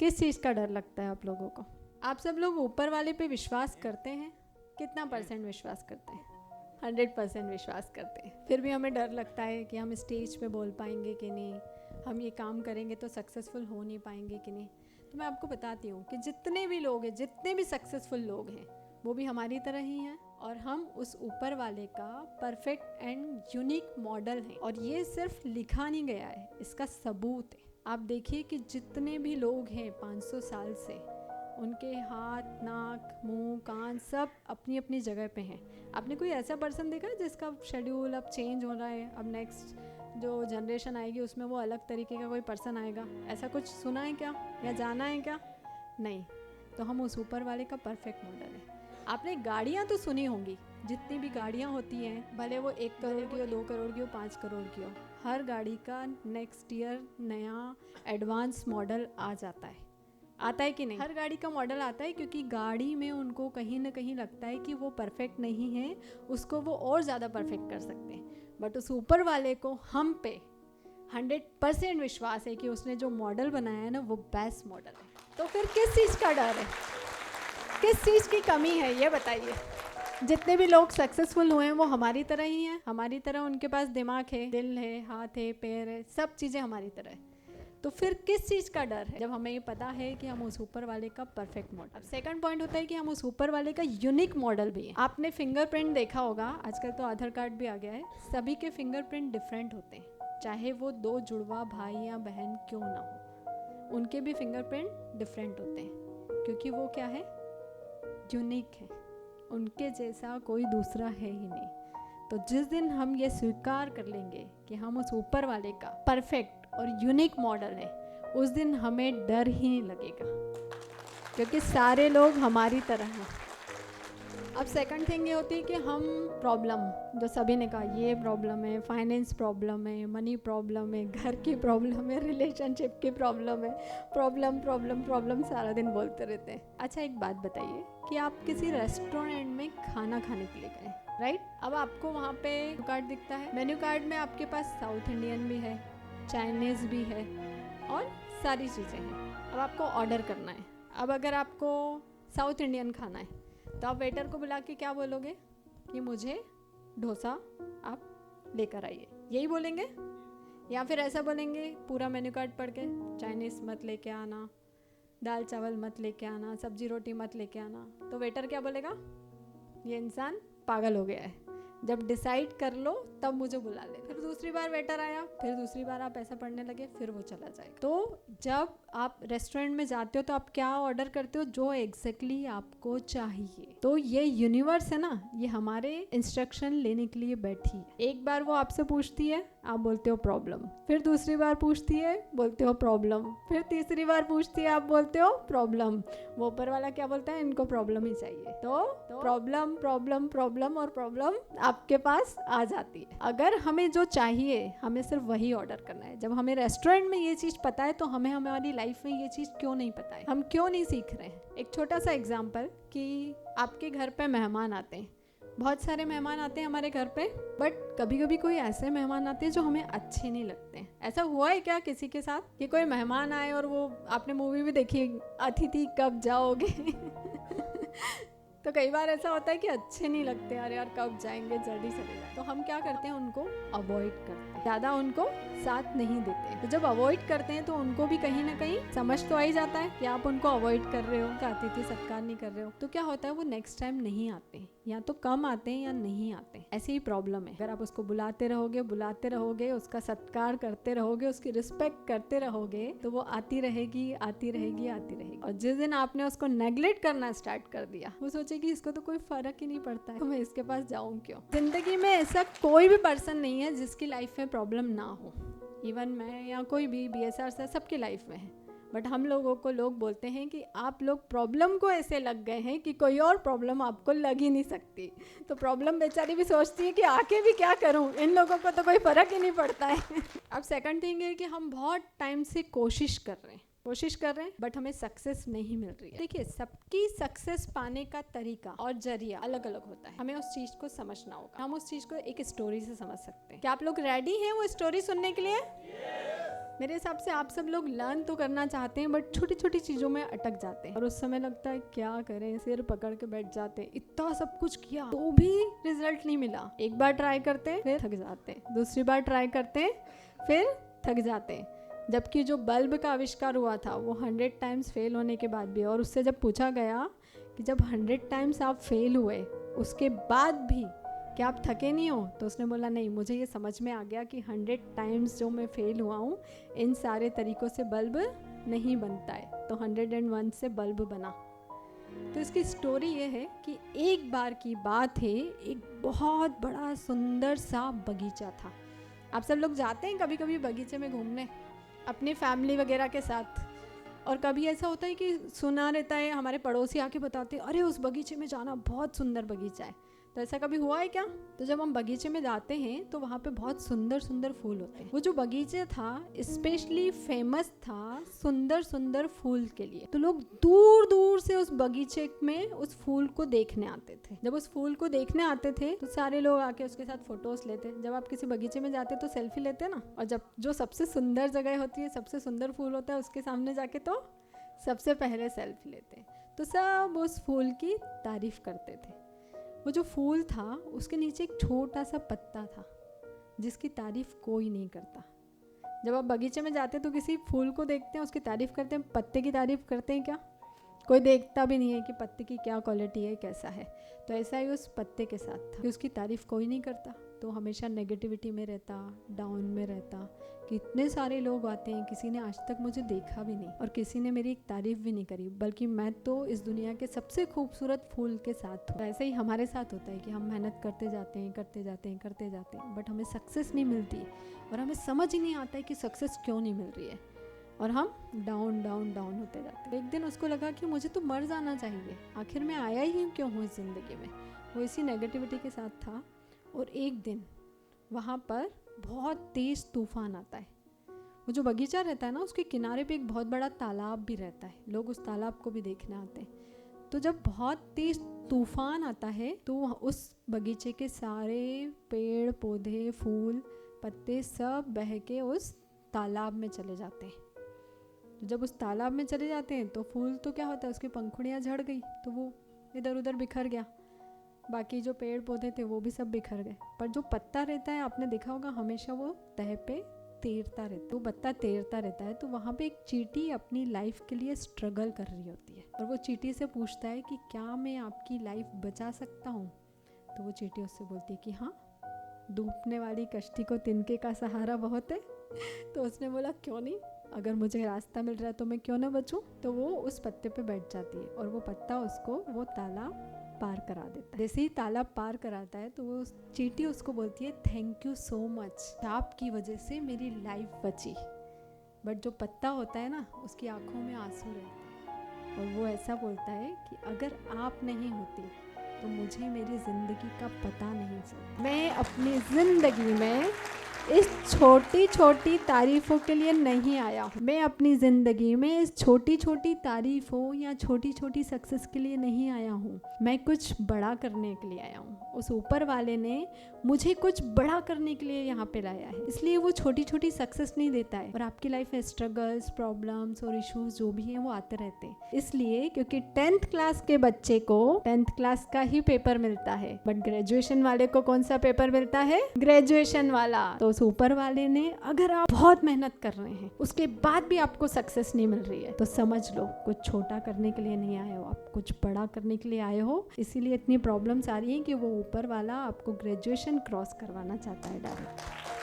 किस चीज़ का डर लगता है आप लोगों को? आप सब लोग ऊपर वाले पे विश्वास करते हैं? कितना % विश्वास करते हैं? 100% विश्वास करते हैं। फिर भी हमें डर लगता है कि हम स्टेज पे बोल पाएंगे कि नहीं, हम ये काम करेंगे तो सक्सेसफुल हो नहीं पाएंगे कि नहीं। तो मैं आपको बताती हूँ कि जितने भी लोग हैं, जितने भी सक्सेसफुल लोग हैं, वो भी हमारी तरह ही हैं और हम उस ऊपर वाले का परफेक्ट एंड यूनिक मॉडल हैं। और ये सिर्फ लिखा नहीं गया है, इसका सबूत है। आप देखिए कि जितने भी लोग हैं 500 साल से, उनके हाथ, नाक, मुंह, कान सब अपनी अपनी जगह पे हैं। आपने कोई ऐसा पर्सन देखा जिसका शेड्यूल अब चेंज हो रहा है, अब नेक्स्ट जो जनरेशन आएगी उसमें वो अलग तरीके का कोई पर्सन आएगा? ऐसा कुछ सुना है क्या या जाना है क्या? नहीं। तो हम उस ऊपर वाले का परफेक्ट मॉडल है। आपने गाड़ियाँ तो सुनी होंगी, जितनी भी गाड़ियाँ होती हैं, भले वो 1 करोड़ की हो, 2 करोड़ की हो, 5 करोड़ की हो, हर गाड़ी का नेक्स्ट ईयर नया एडवांस मॉडल आ जाता है। आता है कि नहीं? हर गाड़ी का मॉडल आता है क्योंकि गाड़ी में उनको कहीं ना कहीं लगता है कि वो परफेक्ट नहीं है, उसको वो और ज़्यादा परफेक्ट कर सकते हैं। बट उस ऊपर वाले को हम पे 100% विश्वास है कि उसने जो मॉडल बनाया है ना, वो बेस्ट मॉडल है। तो फिर किस चीज़ का डर है, किस चीज़ की कमी है, ये बताइए। जितने भी लोग सक्सेसफुल हुए हैं वो हमारी तरह ही हैं, हमारी तरह उनके पास दिमाग है, दिल है, हाथ है, पैर है, सब चीज़ें हमारी तरह है। तो फिर किस चीज़ का डर है जब हमें ये पता है कि हम उस ऊपर वाले का परफेक्ट मॉडल। अब सेकंड पॉइंट होता है कि हम उस ऊपर वाले का यूनिक मॉडल भी है। आपने फिंगरप्रिंट देखा होगा, आजकल तो आधार कार्ड भी आ गया है, सभी के फिंगरप्रिंट डिफरेंट होते हैं, चाहे वो 2 जुड़वा भाई या बहन क्यों ना हो, उनके भी फिंगरप्रिंट डिफरेंट होते हैं क्योंकि वो क्या है, यूनिक है, उनके जैसा कोई दूसरा है ही नहीं। तो जिस दिन हम ये स्वीकार कर लेंगे कि हम उस ऊपर वाले का परफेक्ट और यूनिक मॉडल है, उस दिन हमें डर ही नहीं लगेगा क्योंकि सारे लोग हमारी तरह हैं। अब सेकंड थिंग ये होती है कि हम प्रॉब्लम, जो सभी ने कहा, ये प्रॉब्लम है, फाइनेंस प्रॉब्लम है, मनी प्रॉब्लम है, घर की प्रॉब्लम है, रिलेशनशिप की प्रॉब्लम है, प्रॉब्लम प्रॉब्लम प्रॉब्लम सारा दिन बोलते रहते हैं। अच्छा एक बात बताइए कि आप किसी रेस्टोरेंट में खाना खाने के लिए गए, राइट? अब आपको वहाँ पे मेन्यू कार्ड दिखता है, मेन्यू कार्ड में आपके पास साउथ इंडियन भी है, चाइनीज़ भी है और सारी चीज़ें हैं। अब आपको ऑर्डर करना है। अब अगर आपको साउथ इंडियन खाना है तो आप वेटर को बुला के क्या बोलोगे कि मुझे डोसा आप लेकर आइए, यही बोलेंगे? या फिर ऐसा बोलेंगे पूरा मेन्यू कार्ड पढ़ के, चाइनीज़ मत लेके आना, दाल चावल मत लेके आना, सब्जी रोटी मत लेके आना? तो वेटर क्या बोलेगा, ये इंसान पागल हो गया है, जब डिसाइड कर लो तब मुझे बुला ले। फिर दूसरी बार वेटर आया, फिर दूसरी बार आप ऐसा पढ़ने लगे, फिर वो चला जाएगा। तो जब आप रेस्टोरेंट में जाते हो तो आप क्या ऑर्डर करते हो, जो एग्जैक्टली आपको चाहिए। तो ये यूनिवर्स है ना, ये हमारे इंस्ट्रक्शन लेने के लिए बैठी है। एक बार वो आपसे पूछती है, आप बोलते हो प्रॉब्लम, फिर दूसरी बार पूछती है, बोलते हो प्रॉब्लम, फिर तीसरी बार पूछती है, आप बोलते हो प्रॉब्लम। वो ऊपर वाला क्या बोलता है, इनको प्रॉब्लम ही चाहिए। तो प्रॉब्लम प्रॉब्लम प्रॉब्लम और प्रॉब्लम आपके पास आ जाती है। अगर हमें जो चाहिए, हमें सिर्फ वही ऑर्डर करना है। जब हमें रेस्टोरेंट में ये चीज़ पता है तो हमें हमारी लाइफ में ये चीज़ क्यों नहीं पता है, हम क्यों नहीं सीख रहे हैं? एक छोटा सा एग्जाम्पल कि आपके घर पे मेहमान आते हैं, बहुत सारे मेहमान आते हैं हमारे घर पे, बट कभी कभी कोई ऐसे मेहमान आते हैं जो हमें अच्छे नहीं लगते हैं। ऐसा हुआ है क्या किसी के साथ कि कोई मेहमान आए और वो, आपने मूवी भी देखी अतिथि कब जाओगे तो कई बार ऐसा होता है कि अच्छे नहीं लगते, अरे यार कब जाएंगे, जल्दी चले जाए। तो हम क्या करते हैं, उनको अवॉइड करते हैं, ज़्यादा उनको साथ नहीं देते। तो जब अवॉइड करते हैं तो उनको भी कहीं ना कहीं समझ तो आ ही जाता है कि आप उनको अवॉइड कर रहे हो, उनका अतिथि सत्कार नहीं कर रहे हो। तो क्या होता है, वो नेक्स्ट टाइम नहीं आते, या तो कम आते हैं या नहीं आते। ऐसी ही प्रॉब्लम है, अगर आप उसको बुलाते रहोगे, उसका सत्कार करते रहोगे, उसकी रिस्पेक्ट करते रहोगे, तो वो आती रहेगी आती रहेगी आती रहेगी। और जिस दिन आपने उसको नेग्लेक्ट करना स्टार्ट कर दिया, वो सोचेगी इसको तो कोई फर्क ही नहीं पड़ता है, तो मैं इसके पास जाऊं क्यों। जिंदगी में ऐसा कोई भी पर्सन नहीं है जिसकी लाइफ में प्रॉब्लम ना हो। इवन मैं या कोई भी BSR से, सबकी लाइफ में है। बट हम लोगों को लोग बोलते हैं कि आप लोग प्रॉब्लम को ऐसे लग गए हैं कि कोई और प्रॉब्लम आपको लग ही नहीं सकती। तो प्रॉब्लम बेचारी भी सोचती है कि आके भी क्या करूं, इन लोगों को तो कोई फर्क ही नहीं पड़ता है अब सेकंड थिंग है कि हम बहुत टाइम से कोशिश कर रहे हैं बट हमें सक्सेस नहीं मिल रही है। देखिए, सबकी सक्सेस पाने का तरीका और जरिया अलग अलग होता है, हमें उस चीज को समझना होगा। हम उस चीज को एक स्टोरी से समझ सकते हैं। क्या आप लोग रेडी हैं वो स्टोरी सुनने के लिए? मेरे हिसाब से आप सब लोग लर्न तो करना चाहते हैं बट छोटी छोटी चीज़ों में अटक जाते हैं और उस समय लगता है क्या करें, सिर पकड़ के बैठ जाते हैं। इतना सब कुछ किया तो भी रिजल्ट नहीं मिला। एक बार ट्राई करते हैं फिर थक जाते हैं, दूसरी बार ट्राई करते हैं फिर थक जाते हैं। जबकि जो बल्ब का आविष्कार हुआ था वो 100 टाइम्स फेल होने के बाद भी, और उससे जब पूछा गया कि जब 100 टाइम्स आप फेल हुए उसके बाद भी क्या आप थके नहीं हो, तो उसने बोला नहीं, मुझे ये समझ में आ गया कि 100 टाइम्स जो मैं फेल हुआ हूँ इन सारे तरीक़ों से बल्ब नहीं बनता है, तो 101 से बल्ब बना। तो इसकी स्टोरी ये है कि एक बार की बात है, एक बहुत बड़ा सुंदर सा बगीचा था। आप सब लोग जाते हैं कभी कभी बगीचे में घूमने अपनी फैमिली वगैरह के साथ, और कभी ऐसा होता है कि सुना रहता है, हमारे पड़ोसी आके बताते हैं अरे उस बगीचे में जाना, बहुत सुंदर बगीचा है। तो ऐसा कभी हुआ है क्या? तो जब हम बगीचे में जाते हैं तो वहाँ पे बहुत सुंदर सुंदर फूल होते हैं। वो जो बगीचा था स्पेशली फेमस था सुंदर सुंदर फूल के लिए। तो लोग दूर दूर से उस बगीचे में उस फूल को देखने आते थे। जब उस फूल को देखने आते थे तो सारे लोग आके उसके साथ फोटोज लेते। जब आप किसी बगीचे में जाते तो सेल्फी लेते ना, और जब जो सबसे सुंदर जगह होती है, सबसे सुंदर फूल होता है, उसके सामने जाके तो सबसे पहले सेल्फी लेते। तो सब उस फूल की तारीफ करते थे। वो जो फूल था उसके नीचे एक छोटा सा पत्ता था जिसकी तारीफ कोई नहीं करता। जब आप बगीचे में जाते तो किसी फूल को देखते हैं, उसकी तारीफ करते हैं, पत्ते की तारीफ करते हैं क्या? कोई देखता भी नहीं है कि पत्ते की क्या क्वालिटी है, कैसा है। तो ऐसा ही उस पत्ते के साथ था कि उसकी तारीफ कोई नहीं करता, तो हमेशा नेगेटिविटी में रहता, डाउन में रहता। कितने सारे लोग आते हैं, किसी ने आज तक मुझे देखा भी नहीं और किसी ने मेरी एक तारीफ भी नहीं करी, बल्कि मैं तो इस दुनिया के सबसे खूबसूरत फूल के साथ हूँ। तो ऐसे ही हमारे साथ होता है कि हम मेहनत करते जाते हैं, करते जाते हैं, करते जाते हैं, बट हमें सक्सेस नहीं मिलती और हमें समझ ही नहीं आता है कि सक्सेस क्यों नहीं मिल रही है, और हम डाउन डाउन डाउन होते जाते हैं। एक दिन उसको लगा कि मुझे तो मर जाना चाहिए, आखिर मैं आया ही क्यों हूँ इस ज़िंदगी में। वो इसी नेगेटिविटी के साथ था, और एक दिन वहाँ पर बहुत तेज़ तूफान आता है। वो जो बगीचा रहता है ना, उसके किनारे पे एक बहुत बड़ा तालाब भी रहता है, लोग उस तालाब को भी देखने आते हैं। तो जब बहुत तेज़ तूफान आता है तो उस बगीचे के सारे पेड़ पौधे फूल पत्ते सब बह के उस तालाब में चले जाते हैं। तो जब उस तालाब में चले जाते हैं तो फूल तो क्या होता है, उसकी पंखुड़ियाँ झड़ गई तो वो इधर उधर बिखर गया, बाकी जो पेड़ पौधे थे वो भी सब बिखर गए। पर जो पत्ता रहता है, आपने देखा होगा, हमेशा वो तह पे तैरता रहता है। वो पत्ता तैरता रहता है, तो वहाँ पे एक चींटी अपनी लाइफ के लिए स्ट्रगल कर रही होती है, और वो चींटी से पूछता है कि क्या मैं आपकी लाइफ बचा सकता हूँ। तो वो चींटी उससे बोलती है कि हाँ, डूबने वाली कश्ती को तिनके का सहारा बहुत है। तो उसने बोला क्यों नहीं, अगर मुझे रास्ता मिल रहा है तो मैं क्यों ना बचूं। तो वो उस पत्ते पे बैठ जाती है और वो पत्ता उसको वो तालाब पार करा देता है। जैसे ही तालाब पार कराता है तो वो चींटी उसको बोलती है थैंक यू सो मच, आपकी वजह से मेरी लाइफ बची। बट जो पत्ता होता है ना, उसकी आंखों में आंसू रहते हैं और वो ऐसा बोलता है कि अगर आप नहीं होती तो मुझे मेरी ज़िंदगी का पता नहीं चलता। मैं अपनी ज़िंदगी में इस छोटी छोटी तारीफ़ों के लिए नहीं आया हूँ। मैं अपनी ज़िंदगी में इस छोटी छोटी तारीफ़ों या छोटी छोटी सक्सेस के लिए नहीं आया हूँ। मैं कुछ बड़ा करने के लिए आया हूँ। उस ऊपर वाले ने मुझे कुछ बड़ा करने के लिए यहाँ पे लाया है, इसलिए वो छोटी छोटी सक्सेस नहीं देता है। और आपकी लाइफ में स्ट्रगल्स, प्रॉब्लम्स और इश्यूज जो भी हैं वो आते रहते हैं, इसलिए क्योंकि 10th क्लास के बच्चे को 10th क्लास का ही पेपर मिलता है, बट ग्रेजुएशन वाले को कौन सा पेपर मिलता है? ग्रेजुएशन वाला। तो उस ऊपर वाले ने, अगर आप बहुत मेहनत कर रहे हैं उसके बाद भी आपको सक्सेस नहीं मिल रही है, तो समझ लो कुछ छोटा करने के लिए नहीं आए हो, आप कुछ बड़ा करने के लिए आए हो। इसीलिए इतनी प्रॉब्लम्स आ रही हैं कि वो ऊपर वाला आपको ग्रेजुएशन क्रॉस करवाना चाहता है डायरेक्ट।